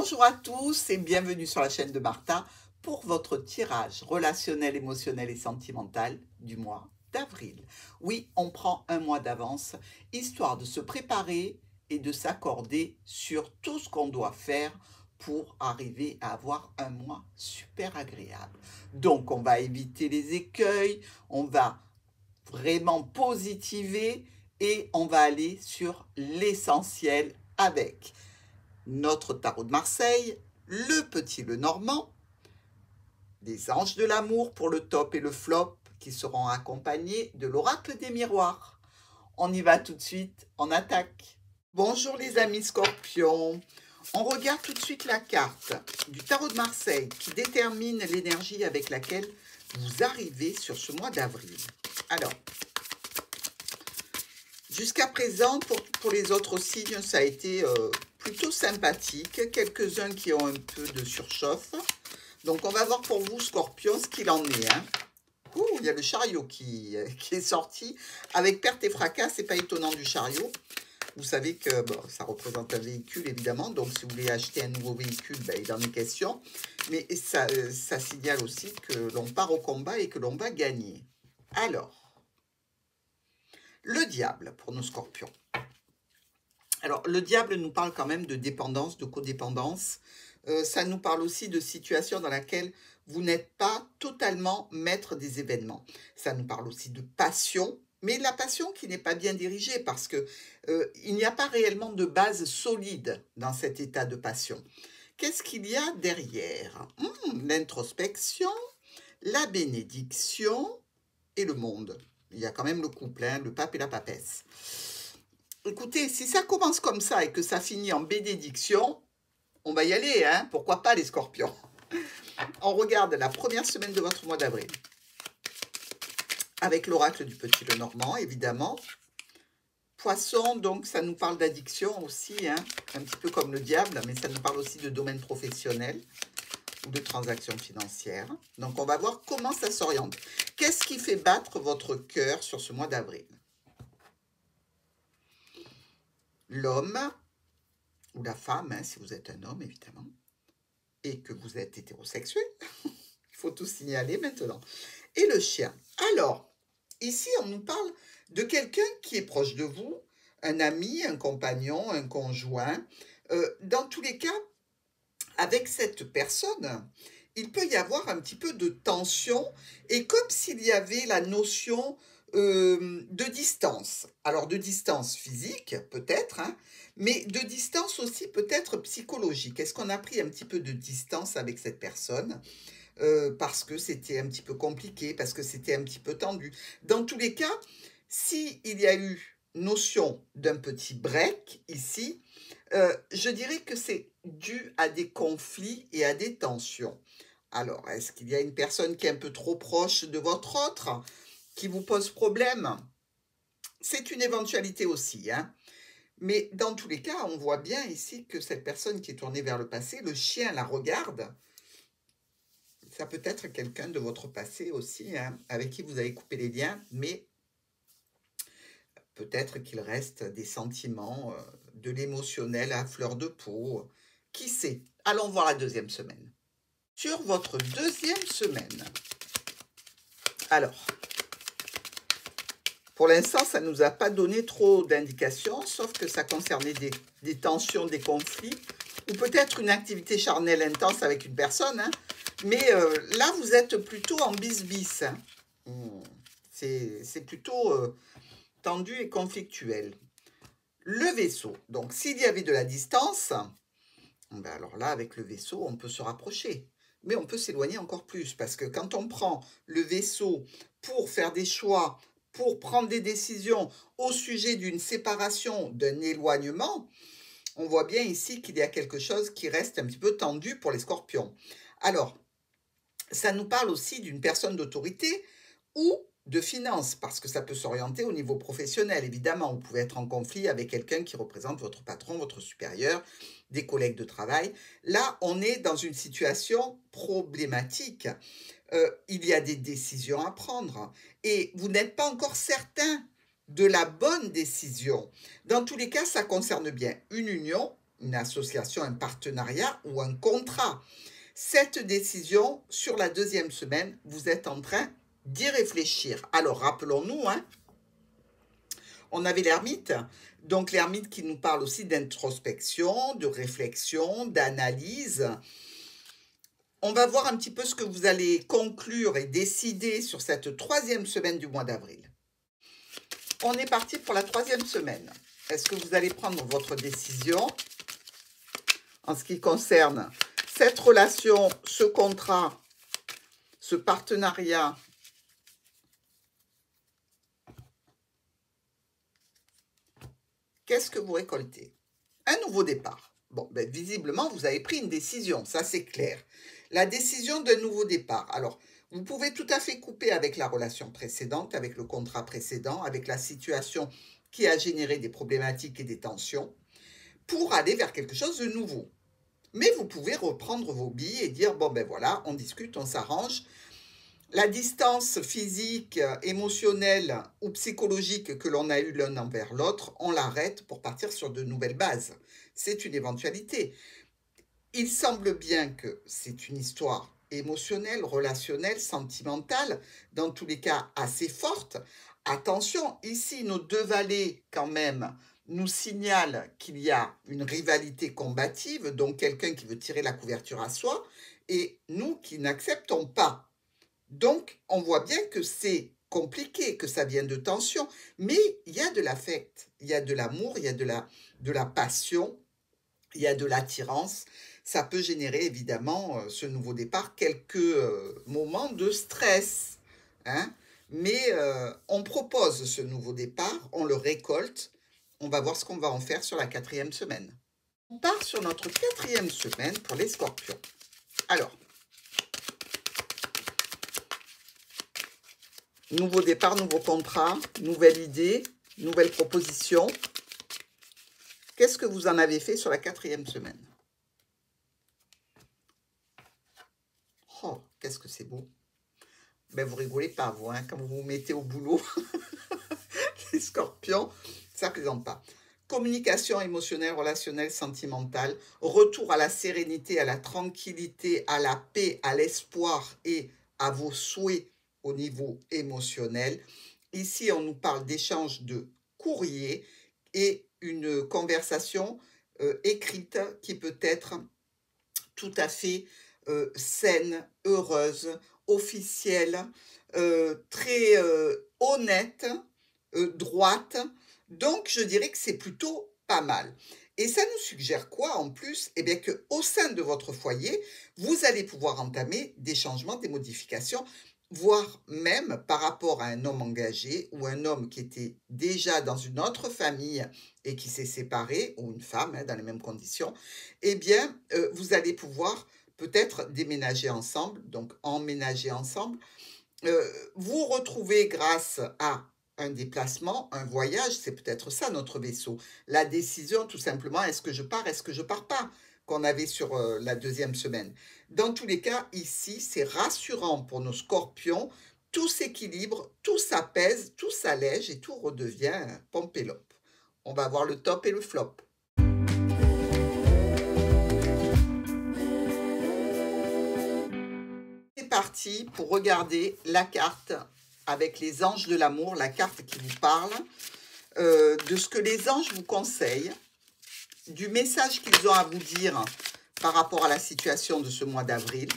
Bonjour à tous et bienvenue sur la chaîne de Martha pour votre tirage relationnel, émotionnel et sentimental du mois d'avril. Oui, on prend un mois d'avance, histoire de se préparer et de s'accorder sur tout ce qu'on doit faire pour arriver à avoir un mois super agréable. Donc, on va éviter les écueils, on va vraiment positiver et on va aller sur l'essentiel avec notre tarot de Marseille, le petit Lenormand, les anges de l'amour pour le top et le flop qui seront accompagnés de l'oracle des miroirs. On y va tout de suite, on attaque. Bonjour les amis scorpions. On regarde tout de suite la carte du tarot de Marseille qui détermine l'énergie avec laquelle vous arrivez sur ce mois d'avril. Alors, jusqu'à présent, pour les autres signes, ça a été plutôt sympathique. Quelques-uns qui ont un peu de surchauffe. Donc, on va voir pour vous, Scorpion, ce qu'il en est. Hein. Ouh, il y a le chariot qui est sorti. Avec perte et fracas, c'est pas étonnant du chariot. Vous savez que bon, ça représente un véhicule, évidemment. Donc, si vous voulez acheter un nouveau véhicule, ben, il en est question. Mais ça signale aussi que l'on part au combat et que l'on va gagner. Alors, le diable pour nos scorpions. Alors, le diable nous parle quand même de dépendance, de codépendance. Ça nous parle aussi de situations dans laquelle vous n'êtes pas totalement maître des événements. Ça nous parle aussi de passion, mais la passion qui n'est pas bien dirigée parce que il n'y a pas réellement de base solide dans cet état de passion. Qu'est-ce qu'il y a derrière? L'introspection, la bénédiction et le monde. Il y a quand même le couple, hein, le pape et la papesse. Écoutez, si ça commence comme ça et que ça finit en bénédiction, on va y aller, hein? Pourquoi pas les scorpions? On regarde la première semaine de votre mois d'avril. Avec l'oracle du petit Lenormand, évidemment. Poisson, donc ça nous parle d'addiction aussi, hein? Un petit peu comme le diable, mais ça nous parle aussi de domaine professionnel ou de transactions financières. Donc on va voir comment ça s'oriente. Qu'est-ce qui fait battre votre cœur sur ce mois d'avril? L'homme, ou la femme, hein, si vous êtes un homme, évidemment, et que vous êtes hétérosexuel. Il faut tout signaler maintenant. Et le chien. Alors, ici, on nous parle de quelqu'un qui est proche de vous, un ami, un compagnon, un conjoint. Dans tous les cas, avec cette personne, il peut y avoir un petit peu de tension et comme s'il y avait la notion de distance. Alors, de distance physique, peut-être, hein, mais de distance aussi peut-être psychologique. Est-ce qu'on a pris un petit peu de distance avec cette personne parce que c'était un petit peu compliqué, parce que c'était un petit peu tendu? Dans tous les cas, s'il y a eu notion d'un petit break ici, je dirais que c'est dû à des conflits et à des tensions. Alors, est-ce qu'il y a une personne qui est un peu trop proche de votre autre, qui vous pose problème? C'est une éventualité aussi, hein. Mais dans tous les cas, on voit bien ici que cette personne qui est tournée vers le passé, le chien la regarde. Ça peut être quelqu'un de votre passé aussi, hein, avec qui vous avez coupé les liens, mais peut-être qu'il reste des sentiments, de l'émotionnel à fleur de peau. Qui sait? Allons voir la deuxième semaine. Sur votre deuxième semaine. Alors, pour l'instant, ça ne nous a pas donné trop d'indications, sauf que ça concernait des tensions, des conflits, ou peut-être une activité charnelle intense avec une personne. Hein. Mais là, vous êtes plutôt en bis-bis. Hein. C'est plutôt tendu et conflictuel. Le vaisseau. Donc, s'il y avait de la distance, ben alors là, avec le vaisseau, on peut se rapprocher. Mais on peut s'éloigner encore plus, parce que quand on prend le vaisseau pour faire des choix, pour prendre des décisions au sujet d'une séparation, d'un éloignement, on voit bien ici qu'il y a quelque chose qui reste un petit peu tendu pour les scorpions. Alors, ça nous parle aussi d'une personne d'autorité ou de finance, parce que ça peut s'orienter au niveau professionnel, évidemment. Vous pouvez être en conflit avec quelqu'un qui représente votre patron, votre supérieur, des collègues de travail. Là, on est dans une situation problématique. Il y a des décisions à prendre et vous n'êtes pas encore certain de la bonne décision. Dans tous les cas, ça concerne bien une union, une association, un partenariat ou un contrat. Cette décision, sur la deuxième semaine, vous êtes en train d'y réfléchir. Alors, rappelons-nous, hein, on avait l'ermite, donc l'ermite qui nous parle aussi d'introspection, de réflexion, d'analyse. On va voir un petit peu ce que vous allez conclure et décider sur cette troisième semaine du mois d'avril. On est parti pour la troisième semaine. Est-ce que vous allez prendre votre décision en ce qui concerne cette relation, ce contrat, ce partenariat? Qu'est-ce que vous récoltez? Un nouveau départ. Bon, ben, visiblement, vous avez pris une décision, ça c'est clair. La décision d'un nouveau départ. Alors, vous pouvez tout à fait couper avec la relation précédente, avec le contrat précédent, avec la situation qui a généré des problématiques et des tensions, pour aller vers quelque chose de nouveau. Mais vous pouvez reprendre vos billes et dire, bon ben voilà, on discute, on s'arrange. La distance physique, émotionnelle ou psychologique que l'on a eue l'un envers l'autre, on l'arrête pour partir sur de nouvelles bases. C'est une éventualité. Il semble bien que c'est une histoire émotionnelle, relationnelle, sentimentale, dans tous les cas assez forte. Attention, ici, nos deux valets, quand même, nous signalent qu'il y a une rivalité combative, donc quelqu'un qui veut tirer la couverture à soi, et nous qui n'acceptons pas. Donc, on voit bien que c'est compliqué, que ça vient de tension, mais il y a de l'affect, il y a de l'amour, il y a de la passion, il y a de l'attirance. Ça peut générer évidemment ce nouveau départ quelques moments de stress, hein? Mais on propose ce nouveau départ, on le récolte, on va voir ce qu'on va en faire sur la quatrième semaine. On part sur notre quatrième semaine pour les scorpions. Alors, nouveau départ, nouveau contrat, nouvelle idée, nouvelle proposition. Qu'est-ce que vous en avez fait sur la quatrième semaine? Oh, qu'est-ce que c'est beau. Ben, vous rigolez pas, vous, hein, quand vous vous mettez au boulot. Les scorpions, ça ne plaisante pas. Communication émotionnelle, relationnelle, sentimentale. Retour à la sérénité, à la tranquillité, à la paix, à l'espoir et à vos souhaits au niveau émotionnel. Ici, on nous parle d'échange de courrier et une conversation écrite qui peut être tout à fait saine, heureuse, officielle, très honnête, droite. Donc, je dirais que c'est plutôt pas mal. Et ça nous suggère quoi en plus? Eh bien qu'au sein de votre foyer, vous allez pouvoir entamer des changements, des modifications, voire même par rapport à un homme engagé ou un homme qui était déjà dans une autre famille et qui s'est séparé, ou une femme hein, dans les mêmes conditions, eh bien, vous allez pouvoir peut-être déménager ensemble, donc emménager ensemble, vous retrouver grâce à un déplacement, un voyage, c'est peut-être ça notre vaisseau. La décision, tout simplement, est-ce que je pars, est-ce que je pars pas, qu'on avait sur la deuxième semaine. Dans tous les cas, ici, c'est rassurant pour nos scorpions. Tout s'équilibre, tout s'apaise, tout s'allège et tout redevient pompélope. On va voir le top et le flop. C'est parti pour regarder la carte avec les anges de l'amour, la carte qui vous parle, de ce que les anges vous conseillent, du message qu'ils ont à vous dire par rapport à la situation de ce mois d'avril.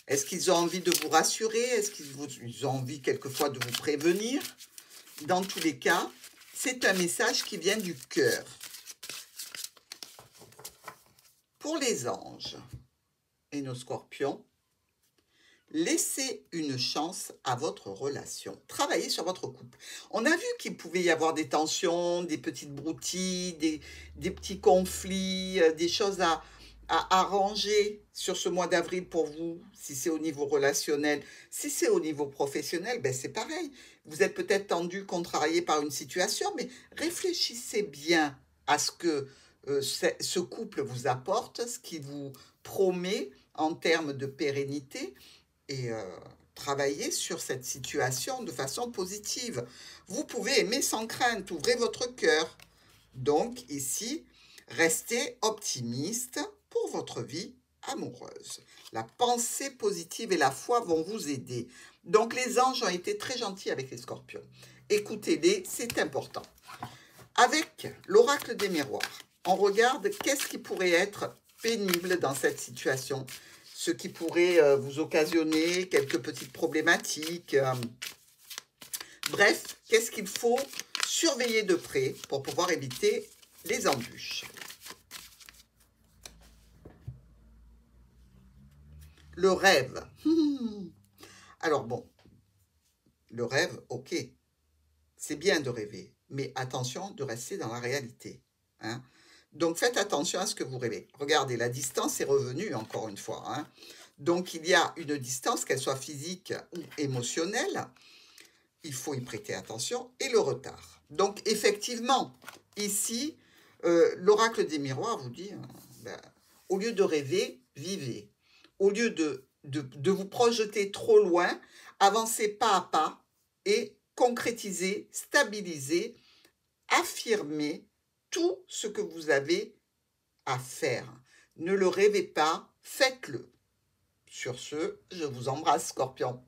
Est-ce qu'ils ont envie de vous rassurer? Est-ce qu'ils ont envie quelquefois de vous prévenir? Dans tous les cas, c'est un message qui vient du cœur. Pour les anges et nos scorpions, laissez une chance à votre relation. Travaillez sur votre couple. On a vu qu'il pouvait y avoir des tensions, des petites broutilles, des petits conflits, des choses à arranger sur ce mois d'avril pour vous, si c'est au niveau relationnel. Si c'est au niveau professionnel, ben c'est pareil. Vous êtes peut-être tendu, contrarié par une situation, mais réfléchissez bien à ce que ce couple vous apporte, ce qu'il vous promet en termes de pérennité, et travailler sur cette situation de façon positive. Vous pouvez aimer sans crainte, ouvrez votre cœur. Donc ici, Restez optimiste pour votre vie amoureuse. La pensée positive et la foi vont vous aider. Donc les anges ont été très gentils avec les scorpions. Écoutez-les, c'est important. Avec l'oracle des miroirs, on regarde qu'est-ce qui pourrait être pénible dans cette situation, ce qui pourrait vous occasionner quelques petites problématiques. Bref, qu'est-ce qu'il faut surveiller de près pour pouvoir éviter les embûches. Le rêve. Alors bon, le rêve, ok, c'est bien de rêver, mais attention de rester dans la réalité. Hein. Donc faites attention à ce que vous rêvez. Regardez, la distance est revenue encore une fois. Hein. Donc il y a une distance, qu'elle soit physique ou émotionnelle. Il faut y prêter attention. Et le retard. Donc effectivement, ici, l'oracle des miroirs vous dit, au lieu de rêver, vivez. Au lieu de vous projeter trop loin, avancez pas à pas et concrétisez, stabilisez, affirmez tout ce que vous avez à faire. Ne le rêvez pas, faites-le. Sur ce, je vous embrasse, Scorpion.